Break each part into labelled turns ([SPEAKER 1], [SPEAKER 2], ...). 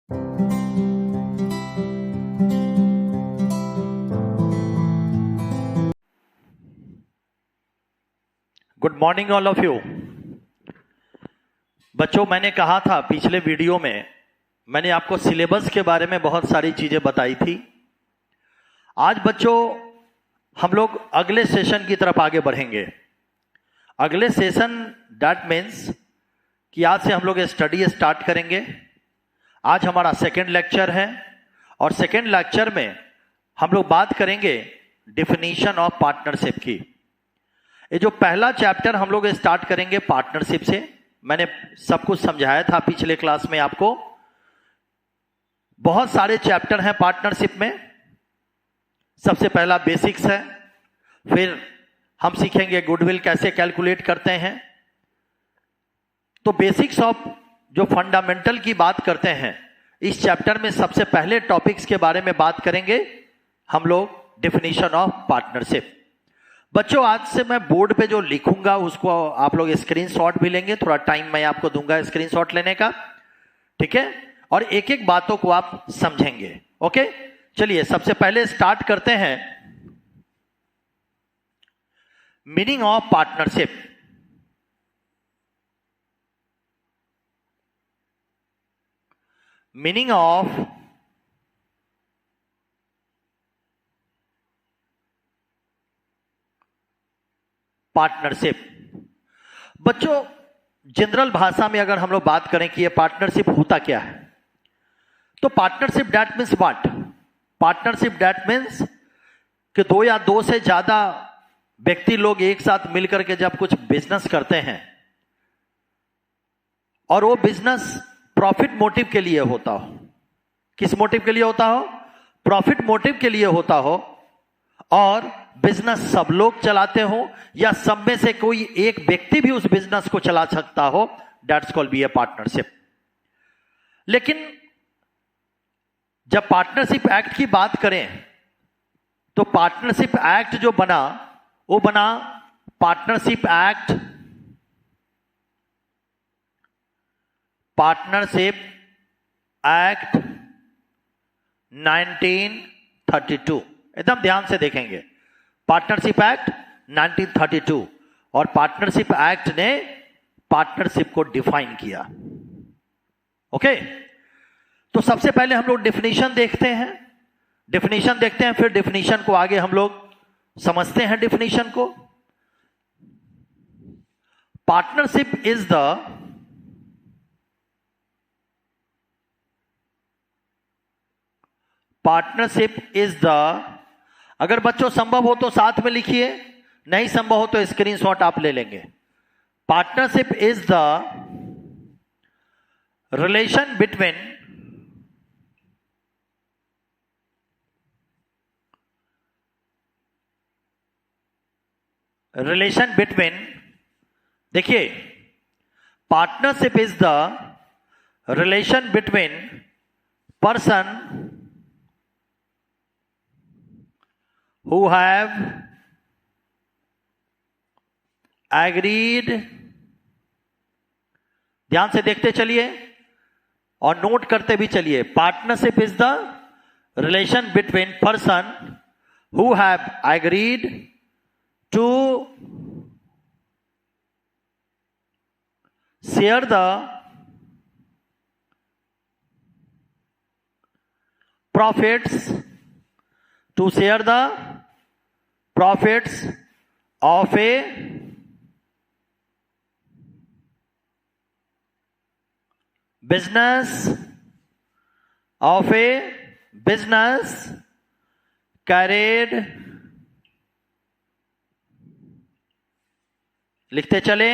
[SPEAKER 1] Good morning all of you. बच्चों, मैंने कहा था पिछले वीडियो में, मैंने आपको सिलेबस के बारे में बहुत सारी चीजें बताई थी। आज बच्चों हम लोग अगले सेशन की तरफ आगे बढ़ेंगे। अगले सेशन दैट मीन्स कि आज से हम लोग स्टडी स्टार्ट करेंगे। आज हमारा सेकेंड लेक्चर है और सेकेंड लेक्चर में हम लोग बात करेंगे डिफिनीशन ऑफ पार्टनरशिप की। ये जो पहला चैप्टर हम लोग स्टार्ट करेंगे पार्टनरशिप से, मैंने सब कुछ समझाया था पिछले क्लास में आपको। बहुत सारे चैप्टर हैं पार्टनरशिप में। सबसे पहला बेसिक्स है, फिर हम सीखेंगे गुडविल कैसे कैलकुलेट करते हैं। तो बेसिक्स ऑफ जो फंडामेंटल की बात करते हैं, इस चैप्टर में सबसे पहले टॉपिक्स के बारे में बात करेंगे हम लोग डिफिनीशन ऑफ पार्टनरशिप। बच्चों आज से मैं बोर्ड पे जो लिखूंगा उसको आप लोग स्क्रीनशॉट भी लेंगे। थोड़ा टाइम मैं आपको दूंगा स्क्रीनशॉट लेने का, ठीक है? और एक एक बातों को आप समझेंगे। ओके, चलिए सबसे पहले स्टार्ट करते हैं meaning of partnership. Meaning of partnership. बच्चों जनरल भाषा में अगर हम लोग बात करें कि ये पार्टनरशिप होता क्या है, तो partnership that means what? Partnership that means कि दो या दो से ज्यादा व्यक्ति लोग एक साथ मिलकर के जब कुछ बिजनेस करते हैं और वो बिजनेस प्रॉफिट मोटिव के लिए होता हो। किस मोटिव के लिए होता हो? प्रॉफिट मोटिव के लिए होता हो, और बिजनेस सब लोग चलाते हो या सब में से कोई एक व्यक्ति भी उस बिजनेस को चला सकता हो, that's called be a partnership. लेकिन जब पार्टनरशिप एक्ट की बात करें तो पार्टनरशिप एक्ट जो बना वो बना पार्टनरशिप एक्ट 1932। एकदम ध्यान से देखेंगे, पार्टनरशिप एक्ट 1932, और पार्टनरशिप एक्ट ने पार्टनरशिप को डिफाइन किया। ओके, तो सबसे पहले हम लोग डेफिनेशन देखते हैं। डेफिनेशन देखते हैं, फिर डेफिनेशन को आगे हम लोग समझते हैं। डेफिनेशन को, पार्टनरशिप इज द अगर बच्चों संभव हो तो साथ में लिखिए, नहीं संभव हो तो स्क्रीनशॉट आप ले लेंगे। Partnership is the relation between देखिए, partnership is the relation between person who have agreed, ध्यान से देखते चलिए और नोट करते भी चलिए। Partnership is the relation between person who have agreed to share the profits of a business carried, लिखते चले,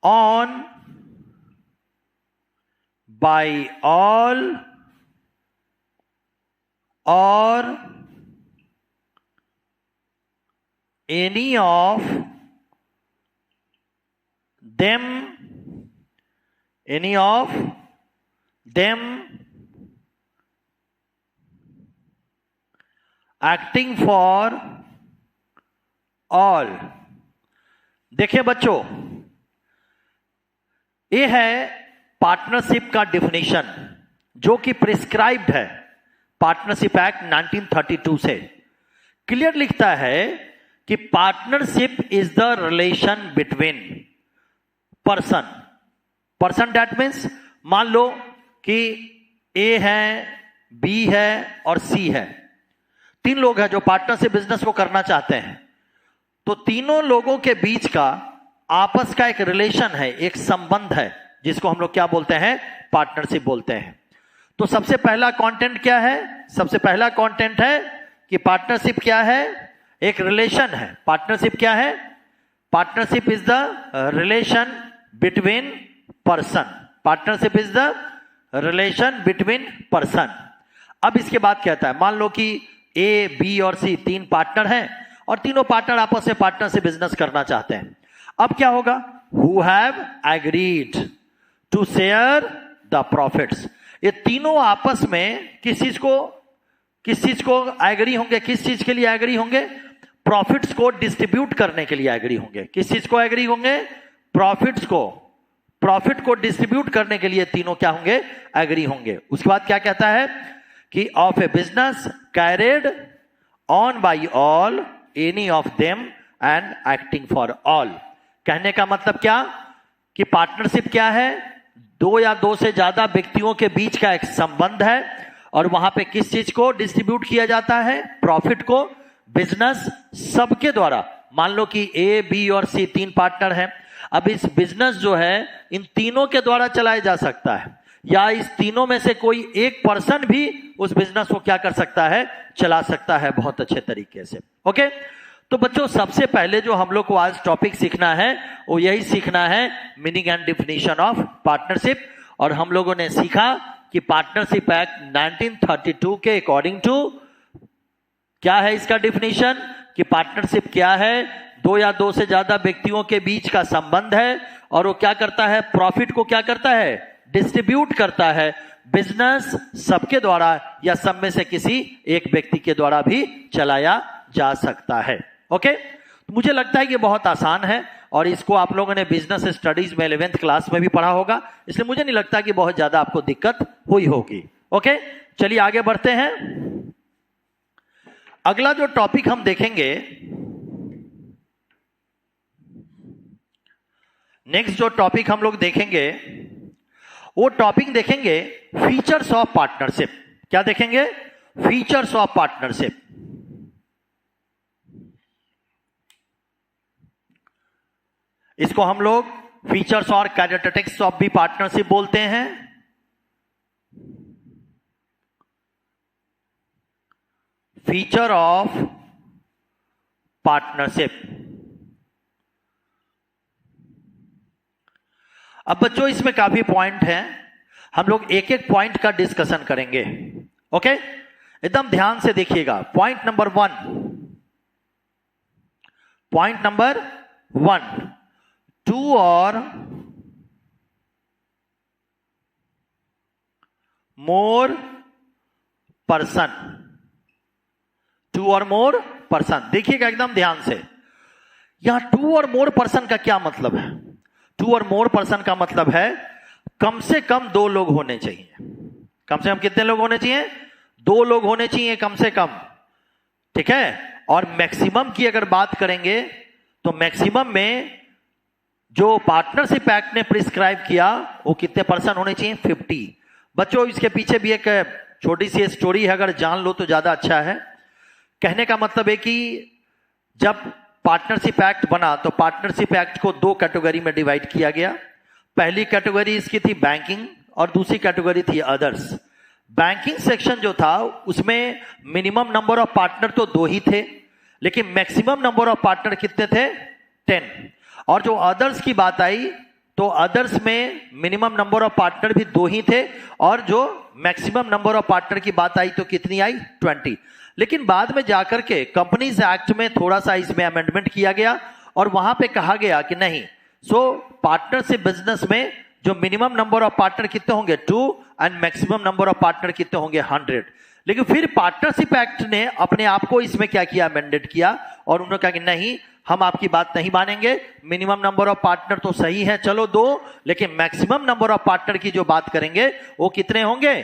[SPEAKER 1] on by all or any of them acting for all। देखिए बच्चों, ये है पार्टनरशिप का डिफिनीशन जो कि प्रिस्क्राइब्ड है पार्टनरशिप एक्ट 1932 से। क्लियर लिखता है कि partnership is the relation between person that means, मान लो कि ए है, बी है और सी है, तीन लोग हैं जो पार्टनरशिप बिजनेस को करना चाहते हैं। तो तीनों लोगों के बीच का आपस का एक रिलेशन है, एक संबंध है, जिसको हम लोग क्या बोलते हैं, पार्टनरशिप बोलते हैं। तो सबसे पहला कंटेंट क्या है, सबसे पहला कंटेंट है कि पार्टनरशिप क्या है, एक रिलेशन है। पार्टनरशिप क्या है, partnership is the relation between person, partnership is the relation between person. अब इसके बाद कहता है, मान लो कि ए, बी और सी तीन पार्टनर हैं और तीनों पार्टनर आपस में पार्टनरशिप बिजनेस करना चाहते हैं। अब क्या होगा, who have agreed to share the profits. ये तीनों आपस में किस चीज को एग्री होंगे, किस चीज के लिए एग्री होंगे, प्रॉफिट्स को डिस्ट्रीब्यूट करने के लिए एग्री होंगे। किस चीज को एग्री होंगे, प्रॉफिट को डिस्ट्रीब्यूट करने के लिए तीनों क्या होंगे, एग्री होंगे। उसके बाद क्या कहता है कि of a business carried on by all any of them and acting for all. कहने का मतलब क्या कि पार्टनरशिप क्या है, दो या दो से ज्यादा व्यक्तियों के बीच का एक संबंध है और वहां पे किस चीज को डिस्ट्रीब्यूट किया जाता है, प्रॉफिट को। बिजनेस सबके द्वारा, मान लो कि ए, बी और सी तीन पार्टनर हैं। अब इस बिजनेस जो है इन तीनों के द्वारा चलाया जा सकता है या इस तीनों में से कोई एक पर्सन भी उस बिजनेस को क्या कर सकता है, चला सकता है बहुत अच्छे तरीके से। ओके, तो बच्चों सबसे पहले जो हम लोग को आज टॉपिक सीखना है वो यही सीखना है, meaning and definition of partnership. और हम लोगों ने सीखा कि पार्टनरशिप एक्ट 1932 के अकॉर्डिंग टू क्या है इसका डिफिनीशन, कि पार्टनरशिप क्या है, दो या दो से ज्यादा व्यक्तियों के बीच का संबंध है और वो क्या करता है, प्रॉफिट को क्या करता है, डिस्ट्रीब्यूट करता है। बिजनेस सबके द्वारा या सब में से किसी एक व्यक्ति के द्वारा भी चलाया जा सकता है। ओके, तो मुझे लगता है कि बहुत आसान है और इसको आप लोगों ने बिजनेस स्टडीज में 11th क्लास में भी पढ़ा होगा, इसलिए मुझे नहीं लगता कि बहुत ज्यादा आपको दिक्कत हुई होगी। ओके, चलिए आगे बढ़ते हैं। अगला जो टॉपिक हम देखेंगे, नेक्स्ट जो टॉपिक हम लोग देखेंगे वो टॉपिक देखेंगे फीचर्स ऑफ पार्टनरशिप। क्या देखेंगे, फीचर्स ऑफ पार्टनरशिप। इसको हम लोग फीचर्स और कैरेक्टरिस्टिक्स ऑफ भी पार्टनरशिप बोलते हैं। Feature of partnership. अब बच्चों इसमें काफी पॉइंट हैं, हम लोग एक एक पॉइंट का डिस्कशन करेंगे। ओके, एकदम ध्यान से देखिएगा। पॉइंट नंबर 1, टू और मोर पर्सन। देखिएगा एकदम ध्यान से, यहां टू और मोर पर्सन का क्या मतलब है। टू और मोर पर्सन का मतलब है कम से कम दो लोग होने चाहिए। कम से कम कितने लोग होने चाहिए, दो लोग होने चाहिए कम से कम, ठीक है। और मैक्सिमम की अगर बात करेंगे तो मैक्सिमम में जो पार्टनरशिप एक्ट ने प्रिस्क्राइब किया वो कितने पर्सन होने चाहिए, 50। बच्चों इसके पीछे भी एक छोटी सी स्टोरी है, अगर जान लो तो ज्यादा अच्छा है। कहने का मतलब है कि जब पार्टनरशिप एक्ट बना तो पार्टनरशिप एक्ट को दो कैटेगरी में डिवाइड किया गया। पहली कैटेगरी इसकी थी बैंकिंग और दूसरी कैटेगरी थी अदर्स। बैंकिंग सेक्शन जो था उसमें मिनिमम नंबर ऑफ पार्टनर तो दो ही थे, लेकिन मैक्सिमम नंबर ऑफ पार्टनर कितने थे, 10। और जो अदर्स की बात आई तो अदर्स में मिनिमम नंबर ऑफ पार्टनर भी दो ही थे और जो मैक्सिमम नंबर ऑफ पार्टनर की बात आई तो कितनी आई, 20। लेकिन बाद में जाकर के कंपनीज एक्ट में थोड़ा सा इसमें अमेंडमेंट किया गया और वहां पे कहा गया कि नहीं, पार्टनरशिप बिजनेस में जो मिनिमम नंबर ऑफ पार्टनर कितने होंगे, 2 and maximum number of partner कितने होंगे, 100। लेकिन फिर पार्टनरशिप एक्ट ने अपने आप को इसमें क्या किया, अमेंडेड किया और उन्होंने कहा कि नहीं, हम आपकी बात नहीं मानेंगे। मिनिमम नंबर ऑफ पार्टनर तो सही है, चलो 2, लेकिन मैक्सिमम नंबर ऑफ पार्टनर की जो बात करेंगे वो कितने होंगे?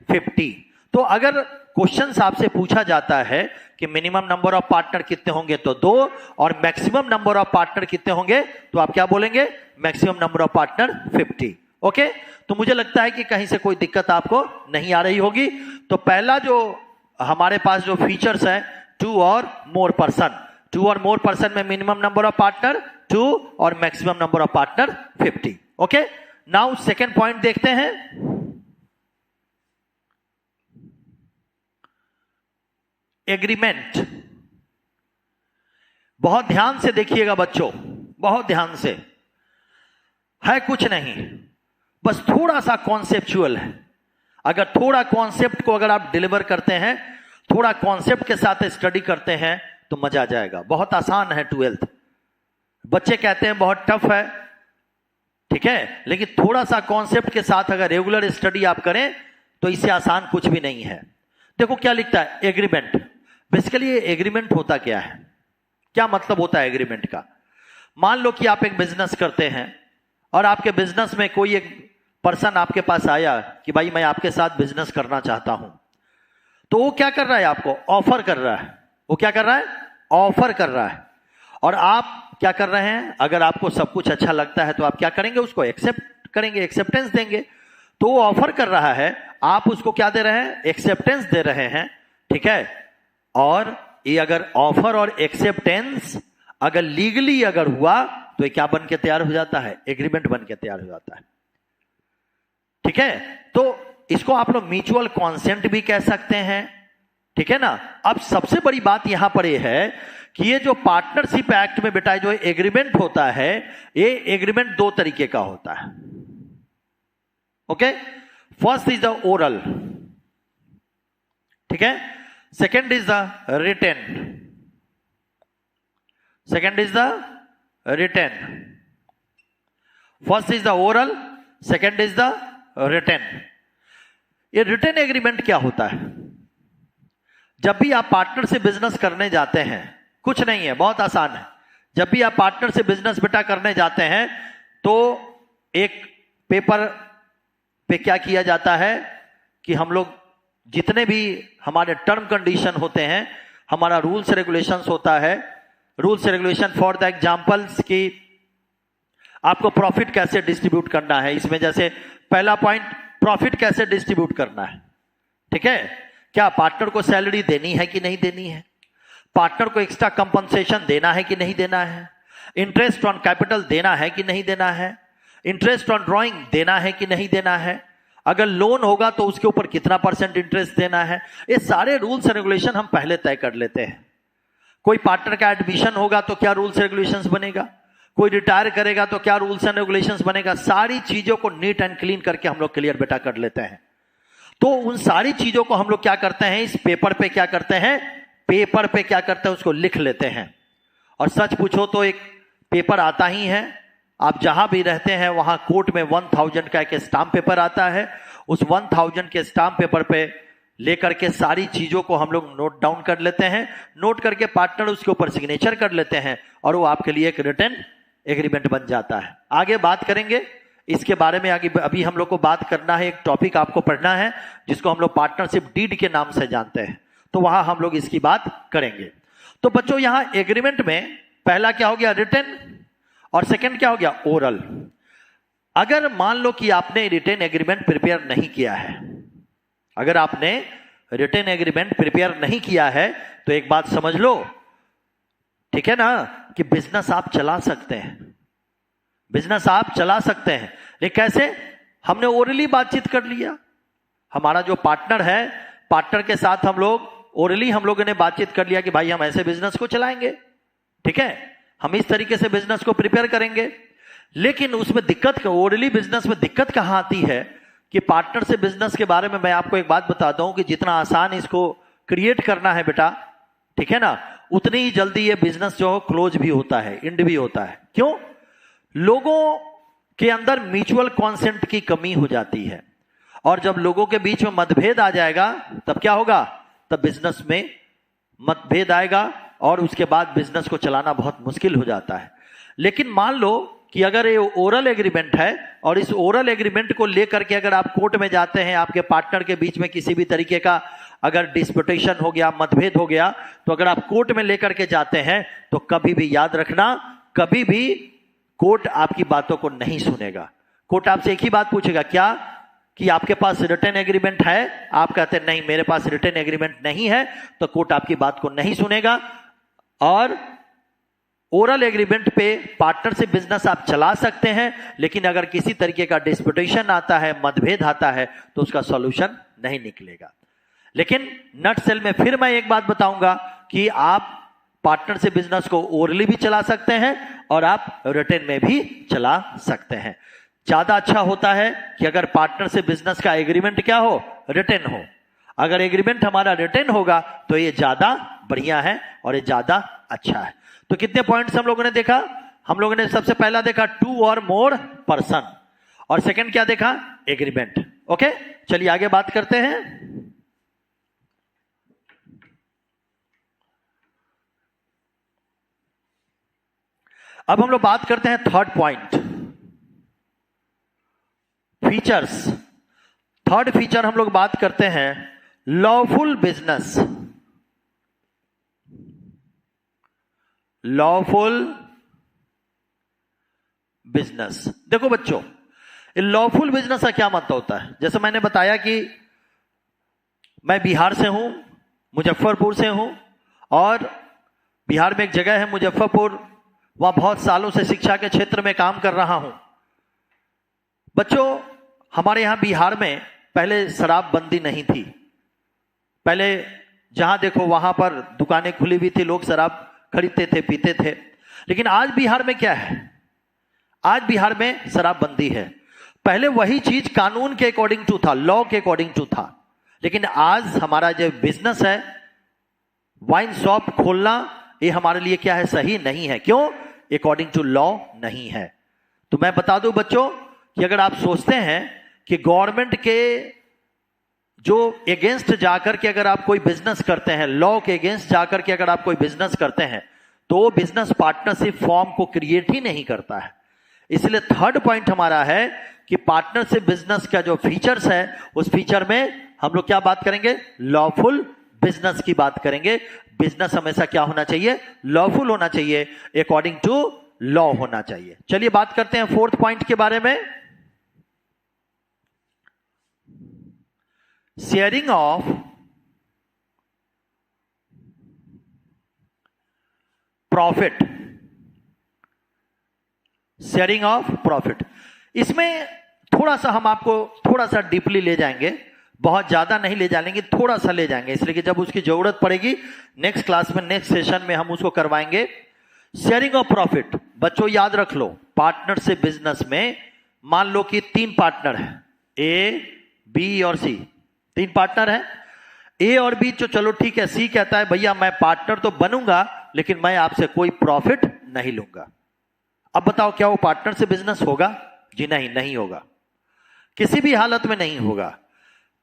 [SPEAKER 1] 50। तो अगर क्वेश्चन आपसे पूछा जाता है कि मिनिमम नंबर ऑफ पार्टनर कितने होंगे तो 2, और मैक्सिमम नंबर ऑफ पार्टनर कितने होंगे तो आप क्या बोलेंगे? Maximum number of partner 50। Okay, तो मुझे लगता है कि कहीं से कोई दिक्कत आपको नहीं आ रही होगी। तो पहला जो हमारे पास जो फीचर्स है 2 और मोर पर्सन, 2 और मोर पर्सन में मिनिमम नंबर ऑफ पार्टनर 2 और maximum number of partner 50। Okay, now second point देखते हैं। एग्रीमेंट। बहुत ध्यान से देखिएगा बच्चों, बहुत ध्यान से। है कुछ नहीं, बस थोड़ा सा कॉन्सेप्चुअल है। अगर थोड़ा कॉन्सेप्ट को अगर आप डिलीवर करते हैं, थोड़ा कॉन्सेप्ट के साथ स्टडी करते हैं तो मजा आ जाएगा। बहुत आसान है 12th। बच्चे कहते हैं बहुत टफ है, ठीक है, लेकिन थोड़ा सा कॉन्सेप्ट के साथ अगर रेगुलर स्टडी आप करें तो इससे आसान कुछ भी नहीं है। देखो क्या लिखता है, एग्रीमेंट। बेसिकली ये एग्रीमेंट होता क्या है, क्या मतलब होता है एग्रीमेंट का? मान लो कि आप एक बिजनेस करते हैं और आपके बिजनेस में कोई एक पर्सन आपके पास आया कि भाई मैं आपके साथ बिजनेस करना चाहता हूं। तो वो क्या कर रहा है? आपको ऑफर कर रहा है। वो क्या कर रहा है? ऑफर कर रहा है। और आप क्या कर रहे हैं? अगर आपको सब कुछ अच्छा लगता है तो आप क्या करेंगे? उसको एक्सेप्ट करेंगे, एक्सेप्टेंस देंगे। तो वो ऑफर कर रहा है, आप उसको क्या दे रहे हैं? एक्सेप्टेंस दे रहे हैं, ठीक है। और ये अगर ऑफर और एक्सेप्टेंस अगर लीगली अगर हुआ तो ये क्या बन के तैयार हो जाता है? एग्रीमेंट बन के तैयार हो जाता है, ठीक है। तो इसको आप लोग म्यूचुअल कॉन्सेंट भी कह सकते हैं, ठीक है ना। अब सबसे बड़ी बात यहां पर यह है कि ये जो पार्टनरशिप एक्ट में बेटा जो एग्रीमेंट होता है, ये एग्रीमेंट 2 तरीके का होता है। Okay, first is the oral, ठीक है। Second is the written, second is the written. First is the oral, second is the written. ये रिटेन एग्रीमेंट क्या होता है? जब भी आप पार्टनर से बिजनेस करने जाते हैं, कुछ नहीं है, बहुत आसान है। जब भी आप पार्टनर से बिजनेस बेटा करने जाते हैं तो एक पेपर पे क्या किया जाता है कि हम लोग जितने भी हमारे टर्म कंडीशन होते हैं, हमारा रूल्स रेगुलेशंस होता है। Rules regulation for the examples की आपको प्रॉफिट कैसे डिस्ट्रीब्यूट करना है। इसमें जैसे पहला पॉइंट, प्रॉफिट कैसे डिस्ट्रीब्यूट करना है, ठीक है। क्या पार्टनर को सैलरी देनी है कि नहीं देनी है? पार्टनर को एक्स्ट्रा कंपनसेशन देना है कि नहीं देना है? इंटरेस्ट ऑन कैपिटल देना है कि नहीं देना है? इंटरेस्ट ऑन ड्रॉइंग देना है कि नहीं देना है? अगर लोन होगा तो उसके ऊपर कितना % इंटरेस्ट देना है? ये सारे रूल्स रेगुलेशन हम पहले तय कर लेते हैं। कोई पार्टनर का एडमिशन होगा तो क्या रूल्स रेगुलेशंस बनेगा? कोई रिटायर करेगा तो क्या रूल्स एंड रेगुलेशंस बनेगा? सारी चीजों को नीट एंड क्लीन करके हम लोग क्लियर बेटा कर लेते हैं। तो उन सारी चीजों को हम लोग क्या करते हैं? इस पेपर पे क्या करते हैं? पेपर पे क्या करते हैं? उसको लिख लेते हैं। और सच पूछो तो एक पेपर आता ही है, आप जहां भी रहते हैं वहां कोर्ट में 1000 का एक स्टाम्प पेपर आता है। उस 1000 के स्टाम्प पेपर पे लेकर के सारी चीजों को हम लोग नोट डाउन कर लेते हैं। नोट करके पार्टनर उसके ऊपर सिग्नेचर कर लेते हैं और वो आपके लिए एक रिटन एग्रीमेंट बन जाता है। आगे बात करेंगे इसके बारे में। आगे अभी हम लोग को बात करना है, एक टॉपिक आपको पढ़ना है जिसको हम लोग पार्टनरशिप डीड के नाम से जानते हैं, तो वहां हम लोग इसकी बात करेंगे। तो बच्चों यहां एग्रीमेंट में पहला क्या हो गया? रिटन, और सेकंड क्या हो गया? ओरल। अगर मान लो कि आपने रिटन एग्रीमेंट प्रिपेयर नहीं किया है, अगर आपने रिटन एग्रीमेंट प्रिपेयर नहीं किया है तो एक बात समझ लो, ठीक है ना, कि बिजनेस आप चला सकते हैं, बिजनेस आप चला सकते हैं। लेकिन कैसे? हमने ओरली बातचीत कर लिया, हमारा जो पार्टनर है, पार्टनर के साथ हम लोग ओरली हम लोगों ने बातचीत कर लिया कि भाई हम ऐसे बिजनेस को चलाएंगे, ठीक है, हम इस तरीके से बिजनेस को प्रिपेयर करेंगे। लेकिन उसमें दिक्कत, ओरली बिजनेस में दिक्कत कहां आती है कि पार्टनर से बिजनेस के बारे में मैं आपको एक बात बताता हूं कि जितना आसान इसको क्रिएट करना है बेटा, ठीक है ना, उतनी ही जल्दी ये बिजनेस जो क्लोज भी होता है, इंड भी होता है। क्यों? लोगों के अंदर म्यूचुअल कॉन्सेंट की कमी हो जाती है, और जब लोगों के बीच में मतभेद आ जाएगा तब क्या होगा? तब बिजनेस में मतभेद आएगा और उसके बाद बिजनेस को चलाना बहुत मुश्किल हो जाता है। लेकिन मान लो कि अगर ये ओरल एग्रीमेंट है और इस ओरल एग्रीमेंट को लेकर के अगर आप कोर्ट में जाते हैं, आपके पार्टनर के बीच में किसी भी तरीके का अगर डिस्प्यूटेशन हो गया, मतभेद हो गया, तो अगर आप कोर्ट में लेकर के जाते हैं तो कभी भी याद रखना, कभी भी कोर्ट आपकी बातों को नहीं सुनेगा। कोर्ट आपसे एक ही बात पूछेगा, क्या कि आपके पास रिटन एग्रीमेंट है? आप कहते हैं नहीं मेरे पास रिटन एग्रीमेंट नहीं है, तो कोर्ट आपकी बात को नहीं सुनेगा। और ओरल एग्रीमेंट पे पार्टनरशिप बिजनेस आप चला सकते हैं, लेकिन अगर किसी तरीके का डिस्प्यूटेशन आता है, मतभेद आता है, तो उसका सॉल्यूशन नहीं निकलेगा। लेकिन नट सेल में फिर मैं एक बात बताऊंगा कि आप पार्टनरशिप बिजनेस को ओरली भी चला सकते हैं और आप रिटन में भी चला सकते हैं। ज्यादा अच्छा होता है कि अगर पार्टनरशिप बिजनेस का एग्रीमेंट क्या हो, रिटन हो। अगर एग्रीमेंट हमारा रिटन होगा तो ये ज्यादा बढ़िया है और ये ज्यादा अच्छा है। तो कितने पॉइंट्स हम लोगों ने देखा? हम लोगों ने सबसे पहला देखा टू और मोर पर्सन, और सेकंड क्या देखा? एग्रीमेंट। ओके, चलिए आगे बात करते हैं। अब हम लोग बात करते हैं third point, features. Third feature हम लोग बात करते हैं लॉफुल बिजनेस। Lawful business. देखो बच्चों, लॉफुल बिजनेस का क्या मतलब होता है? जैसे मैंने बताया कि मैं बिहार से हूं, मुजफ्फरपुर से हूं, और बिहार में एक जगह है मुजफ्फरपुर, वहां बहुत सालों से शिक्षा के क्षेत्र में काम कर रहा हूं। बच्चों, हमारे यहां बिहार में पहले शराबबंदी नहीं थी। पहले जहां देखो वहां पर दुकानें खुली हुई थी, लोग शराब खरीदते थे, पीते थे। लेकिन आज बिहार में क्या है? आज बिहार में शराबबंदी है। पहले वही चीज कानून के अकॉर्डिंग टू था, लॉ के अकॉर्डिंग टू था। लेकिन आज हमारा जो बिजनेस है, वाइन शॉप खोलना, ये हमारे लिए क्या है? सही नहीं है। क्यों? अकॉर्डिंग टू लॉ नहीं है। तो मैं बता दूं बच्चों कि अगर आप सोचते हैं कि गवर्नमेंट के जो अगेंस्ट जाकर के अगर आप कोई बिजनेस करते हैं, लॉ के अगेंस्ट जाकर के अगर आप कोई बिजनेस करते हैं, तो वो बिजनेस पार्टनरशिप फॉर्म को क्रिएट ही नहीं करता है। इसलिए थर्ड पॉइंट हमारा है कि पार्टनरशिप बिजनेस का जो फीचर्स है, उस फीचर में हम लोग क्या बात करेंगे? लॉफुल बिजनेस की बात करेंगे। बिजनेस हमेशा क्या होना चाहिए? लॉफुल होना चाहिए, अकॉर्डिंग टू लॉ होना चाहिए। चलिए बात करते हैं फोर्थ पॉइंट के बारे में, sharing of profit. Sharing of profit, इसमें थोड़ा सा हम आपको थोड़ा सा डीपली ले जाएंगे, बहुत ज्यादा नहीं ले जाएंगे, थोड़ा सा ले जाएंगे, इसलिए कि जब उसकी जरूरत पड़ेगी नेक्स्ट क्लास में, नेक्स्ट सेशन में हम उसको करवाएंगे। शेयरिंग ऑफ प्रॉफिट, बच्चों याद रख लो, पार्टनरशिप बिजनेस में मान लो कि 3 पार्टनर हैं, ए, बी और सी। 3 पार्टनर हैं, ए और बी। तो चलो ठीक है, सी कहता है भैया मैं पार्टनर तो बनूंगा, लेकिन मैं आपसे कोई प्रॉफिट नहीं लूंगा। अब बताओ क्या वो पार्टनरशिप बिजनेस होगा? जी नहीं, नहीं होगा, किसी भी हालत में नहीं होगा।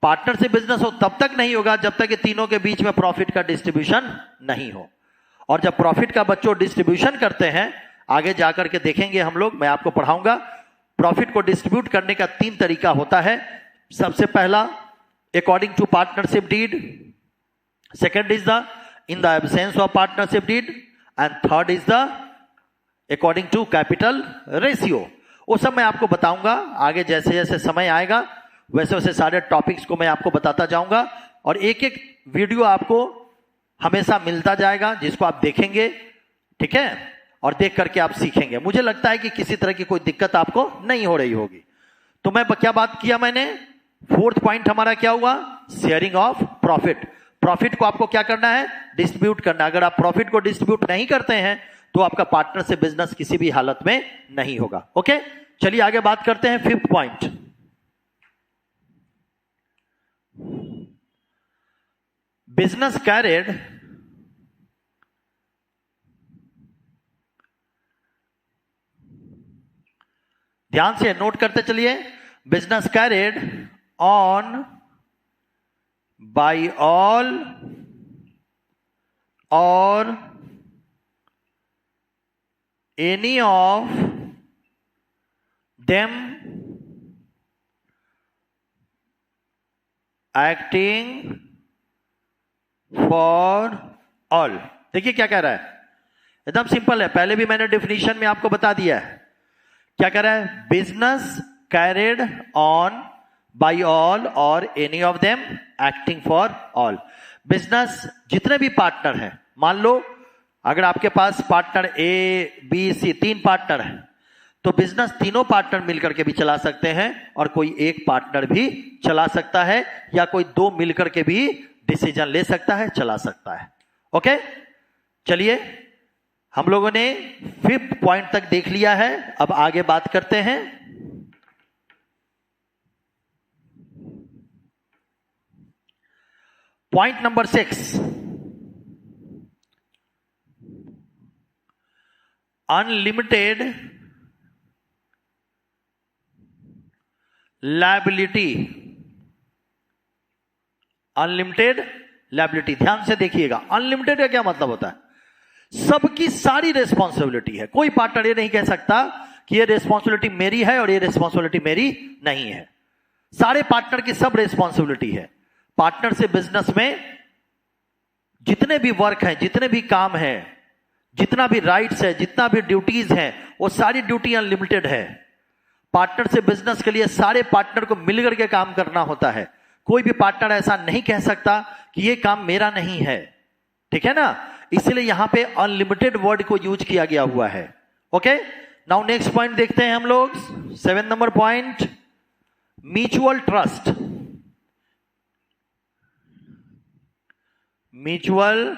[SPEAKER 1] पार्टनरशिप बिजनेस हो तब तक नहीं होगा जब तक कि तीनों के बीच में प्रॉफिट का डिस्ट्रीब्यूशन नहीं हो। और जब प्रॉफिट का बच्चों डिस्ट्रीब्यूशन करते हैं, आगे जाकर के देखेंगे हम लोग, मैं आपको पढ़ाऊंगा, प्रॉफिट को डिस्ट्रीब्यूट करने का 3 तरीका होता है। सबसे पहला according to partnership deed, second is the in the absence of partnership deed, and third is the according to capital ratio. वो सब मैं आपको बताऊंगा आगे, जैसे जैसे समय आएगा वैसे वैसे सारे टॉपिक्स को मैं आपको बताता जाऊंगा, और एक एक वीडियो आपको हमेशा मिलता जाएगा जिसको आप देखेंगे, ठीक है, और देख करके आप सीखेंगे। मुझे लगता है कि किसी तरह की कोई दिक्कत आपको नहीं हो रही होगी। तो मैं क्या बात किया मैंने? फोर्थ पॉइंट हमारा क्या हुआ? Sharing of profit. प्रॉफिट को आपको क्या करना है? डिस्ट्रीब्यूट करना। अगर आप प्रॉफिट को डिस्ट्रीब्यूट नहीं करते हैं तो आपका पार्टनरशिप बिजनेस किसी भी हालत में नहीं होगा। ओके, चलिए आगे बात करते हैं फिफ्थ पॉइंट, बिजनेस कैरिड ध्यान से नोट करते चलिए, business carried on by all और any of them acting for all। देखिए क्या कह रहा है, एकदम सिंपल है, पहले भी मैंने डेफिनेशन में आपको बता दिया है। क्या कह रहा है, business carried on by all or any of them acting for all. Business जितने भी पार्टनर हैं, मान लो अगर आपके पास partner A B C 3 partner हैं, तो बिजनेस तीनों पार्टनर मिलकर के भी चला सकते हैं और कोई एक पार्टनर भी चला सकता है, या कोई 2 मिलकर के भी डिसीजन ले सकता है, चला सकता है। ओके, चलिए हम लोगों ने 5th पॉइंट तक देख लिया है, अब आगे बात करते हैं। Point number 6, unlimited liability. Unlimited liability, ध्यान से देखिएगा, अनलिमिटेड का क्या मतलब होता है, सबकी सारी रिस्पॉन्सिबिलिटी है। कोई पार्टनर ये नहीं कह सकता कि ये रिस्पॉन्सिबिलिटी मेरी है और ये रिस्पॉन्सिबिलिटी मेरी नहीं है। सारे पार्टनर की सब रिस्पॉन्सिबिलिटी है। पार्टनर से बिजनेस में जितने भी वर्क हैं, जितने भी काम हैं, जितना भी राइट्स है, जितना भी ड्यूटीज हैं, वो सारी ड्यूटी अनलिमिटेड है। पार्टनर से बिजनेस के लिए सारे पार्टनर को मिलकर के काम करना होता है। कोई भी पार्टनर ऐसा नहीं कह सकता कि ये काम मेरा नहीं है, ठीक है ना, इसलिए यहां पे अनलिमिटेड वर्ड को यूज किया गया हुआ है। ओके, नाउ नेक्स्ट पॉइंट देखते हैं हम लोग, 7 number point, mutual trust. Mutual,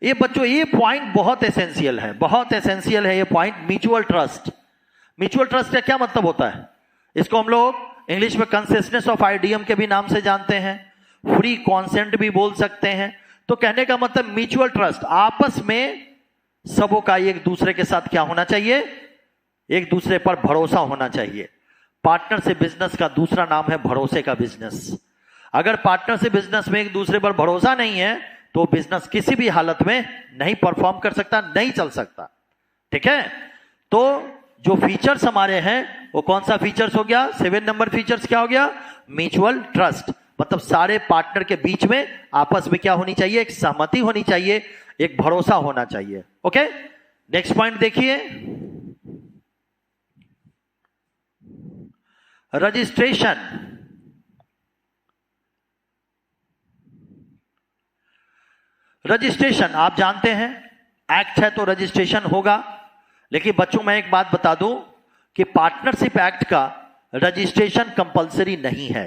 [SPEAKER 1] ये बच्चों ये पॉइंट बहुत एसेंशियल है, बहुत एसेंशियल है ये point, mutual trust. Mutual trust का क्या मतलब होता है, इसको हम लोग इंग्लिश में कंसेशनेस ऑफ आइडियम के भी नाम से जानते हैं, फ्री कॉन्सेंट भी बोल सकते हैं। तो कहने का मतलब म्यूचुअल ट्रस्ट, आपस में सबों का एक दूसरे के साथ क्या होना चाहिए, एक दूसरे पर भरोसा होना चाहिए। पार्टनर से बिजनेस का दूसरा नाम है भरोसे का बिजनेस। अगर पार्टनर से बिजनेस में एक दूसरे पर भरोसा नहीं है तो बिजनेस किसी भी हालत में नहीं परफॉर्म कर सकता, नहीं चल सकता, ठीक है। तो जो फीचर्स हमारे हैं वो कौन सा फीचर्स हो गया, 7 नंबर फीचर्स क्या हो गया, म्यूचुअल ट्रस्ट। मतलब सारे पार्टनर के बीच में आपस में क्या होनी चाहिए, एक सहमति होनी चाहिए, एक भरोसा होना चाहिए। ओके, नेक्स्ट पॉइंट देखिए, रजिस्ट्रेशन। रजिस्ट्रेशन आप जानते हैं एक्ट है तो रजिस्ट्रेशन होगा, लेकिन बच्चों मैं एक बात बता दूं कि पार्टनरशिप एक्ट का रजिस्ट्रेशन कंपलसरी नहीं है,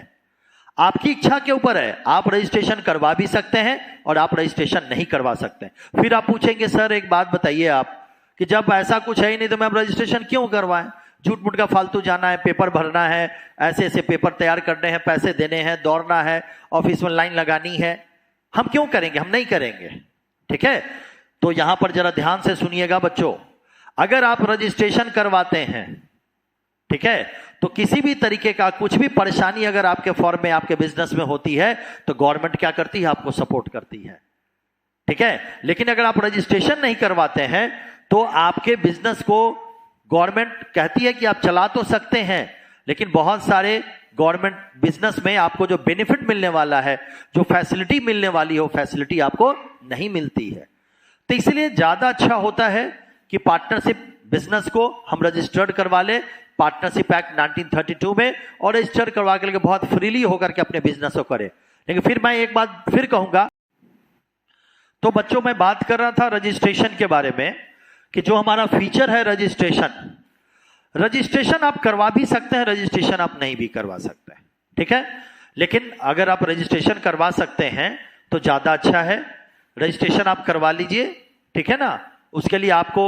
[SPEAKER 1] आपकी इच्छा के ऊपर है। आप रजिस्ट्रेशन करवा भी सकते हैं और आप रजिस्ट्रेशन नहीं करवा सकते। फिर आप पूछेंगे सर एक बात बताइए आप, कि जब ऐसा कुछ है ही नहीं तो मैं रजिस्ट्रेशन क्यों करवाएं, झूठ मूठ का फालतू जाना है, पेपर भरना है, ऐसे ऐसे पेपर तैयार करने हैं, पैसे देने हैं, दौड़ना है, ऑफिस में लाइन लगानी है, हम क्यों करेंगे, हम नहीं करेंगे, ठीक है। तो यहां पर जरा ध्यान से सुनिएगा बच्चों, अगर आप रजिस्ट्रेशन करवाते हैं, ठीक है, तो किसी भी तरीके का कुछ भी परेशानी अगर आपके फॉर्म में, आपके बिजनेस में होती है तो गवर्नमेंट क्या करती है, आपको सपोर्ट करती है, ठीक है। लेकिन अगर आप रजिस्ट्रेशन नहीं करवाते हैं तो आपके बिजनेस को गवर्नमेंट कहती है कि आप चला तो सकते हैं, लेकिन बहुत सारे गवर्नमेंट बिजनेस में आपको जो बेनिफिट मिलने वाला है, जो फैसिलिटी मिलने वाली है, वो फैसिलिटी आपको नहीं मिलती है। तो इसलिए ज्यादा अच्छा होता है कि पार्टनरशिप बिजनेस को हम रजिस्टर्ड करवा ले पार्टनरशिप एक्ट 1932 में, और रजिस्टर करवा के बहुत फ्रीली होकर के अपने बिजनेस को करे। लेकिन फिर मैं एक बात फिर कहूंगा, तो बच्चों मैं बात कर रहा था रजिस्ट्रेशन के बारे में, कि जो हमारा फीचर है रजिस्ट्रेशन, रजिस्ट्रेशन आप करवा भी सकते हैं, रजिस्ट्रेशन आप नहीं भी करवा सकते हैं, ठीक है। लेकिन अगर आप रजिस्ट्रेशन करवा सकते हैं तो ज्यादा अच्छा है, रजिस्ट्रेशन आप करवा लीजिए, ठीक है ना। उसके लिए आपको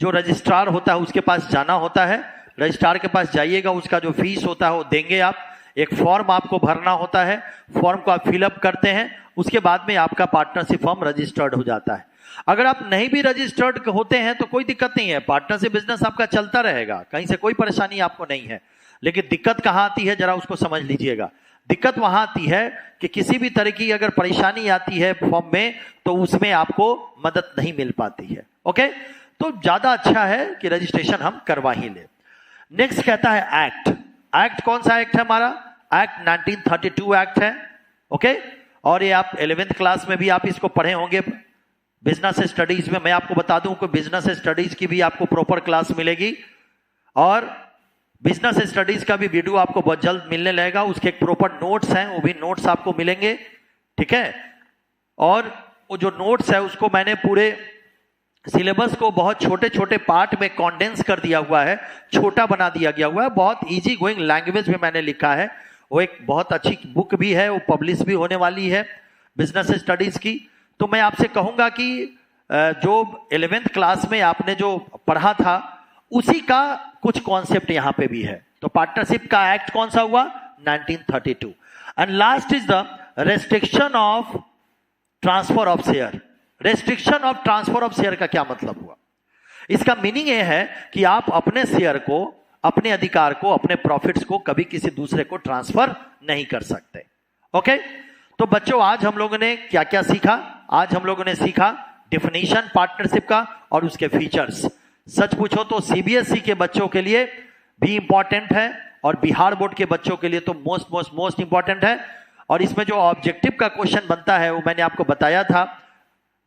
[SPEAKER 1] जो रजिस्ट्रार होता है उसके पास जाना होता है, रजिस्ट्रार के पास जाइएगा, उसका जो फीस होता है वो देंगे आप, एक फॉर्म आपको भरना होता है, फॉर्म को आप फिलअप करते हैं, उसके बाद में आपका पार्टनरशिप फॉर्म रजिस्टर्ड हो जाता है। अगर आप नहीं भी रजिस्टर्ड होते हैं तो कोई दिक्कत नहीं है, पार्टनरशिप बिजनेस आपका चलता रहेगा, कहीं से कोई परेशानी आपको नहीं है। लेकिन दिक्कत कहां आती है, जरा उसको समझ लीजिएगा। दिक्कत वहां आती है कि किसी भी तरह की अगर परेशानी आती है फॉर्म में तो उसमें आपको मदद नहीं मिल पाती है। ओके, तो ज्यादा अच्छा है कि रजिस्ट्रेशन हम करवा ही ले। नेक्स्ट कहता है एक्ट। एक्ट कौन सा एक्ट है हमारा? एक्ट 1932 एक्ट है। ओके, और ये आप 11th क्लास में भी आप इसको पढ़े होंगे बिजनेस स्टडीज में। मैं आपको बता दूं कि बिजनेस स्टडीज की भी आपको प्रॉपर क्लास मिलेगी और बिजनेस स्टडीज का भी वीडियो आपको बहुत जल्द मिलने लगेगा। उसके एक प्रॉपर नोट्स हैं, वो भी नोट्स आपको मिलेंगे, ठीक है। और वो जो नोट्स है उसको मैंने पूरे सिलेबस को बहुत छोटे छोटे पार्ट में कॉन्डेंस कर दिया हुआ है, छोटा बना दिया गया हुआ है, बहुत इजी गोइंग लैंग्वेज में मैंने लिखा है। वो एक बहुत अच्छी बुक भी है, वो पब्लिश भी होने वाली है बिजनेस स्टडीज की। तो मैं आपसे कहूंगा कि जो 11th क्लास में आपने जो पढ़ा था उसी का कुछ कॉन्सेप्ट यहां पे भी है। तो पार्टनरशिप का एक्ट कौन सा हुआ? 1932। And last is the restriction of transfer of share. Restriction of transfer of share का क्या मतलब हुआ? इसका मीनिंग यह है कि आप अपने शेयर को, अपने अधिकार को, अपने प्रॉफिट्स को कभी किसी दूसरे को ट्रांसफर नहीं कर सकते। ओके, तो बच्चों आज हम लोगों ने क्या क्या सीखा? आज हम लोगों ने सीखा डिफिनीशन पार्टनरशिप का और उसके फीचर्स। सच पूछो तो सीबीएसई के बच्चों के लिए भी इंपॉर्टेंट है और बिहार बोर्ड के बच्चों के लिए तो मोस्ट इंपॉर्टेंट है। और इसमें जो ऑब्जेक्टिव का क्वेश्चन बनता है वो मैंने आपको बताया था,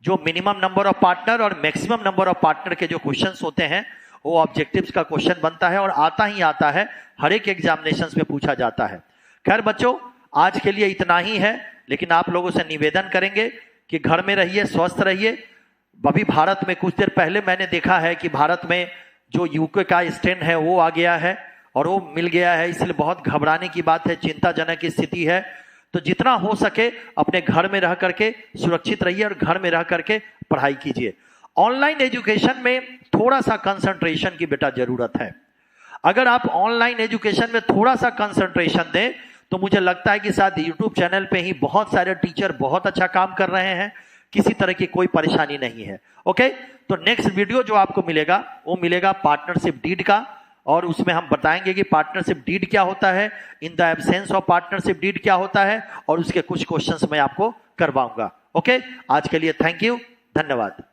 [SPEAKER 1] जो मिनिमम नंबर ऑफ पार्टनर और मैक्सिमम नंबर ऑफ पार्टनर के जो क्वेश्चंस होते हैं वो ऑब्जेक्टिव्स का क्वेश्चन बनता है और आता ही आता है, हर एक एग्जामिनेशंस में पूछा जाता है। खैर बच्चों आज के लिए इतना ही है, लेकिन आप लोगों से निवेदन करेंगे कि घर में रहिए, स्वस्थ रहिए। अभी भारत में कुछ देर पहले मैंने देखा है कि भारत में जो यूके का स्ट्रेन है वो आ गया है और वो मिल गया है, इसलिए बहुत घबराने की बात है, चिंताजनक स्थिति है। तो जितना हो सके अपने घर में रह करके सुरक्षित रहिए और घर में रह करके पढ़ाई कीजिए। ऑनलाइन एजुकेशन में थोड़ा सा कंसंट्रेशन की बेटा जरूरत है। अगर आप ऑनलाइन एजुकेशन में थोड़ा सा कंसंट्रेशन दें तो मुझे लगता है कि शायद यूट्यूब चैनल पे ही बहुत सारे टीचर बहुत अच्छा काम कर रहे हैं, किसी तरह की कोई परेशानी नहीं है। ओके, तो नेक्स्ट वीडियो जो आपको मिलेगा वो मिलेगा पार्टनरशिप डीड का, और उसमें हम बताएंगे कि पार्टनरशिप डीड क्या होता है, in the absence of partnership deed क्या होता है, और उसके कुछ क्वेश्चंस मैं आपको करवाऊंगा। ओके, आज के लिए थैंक यू, धन्यवाद।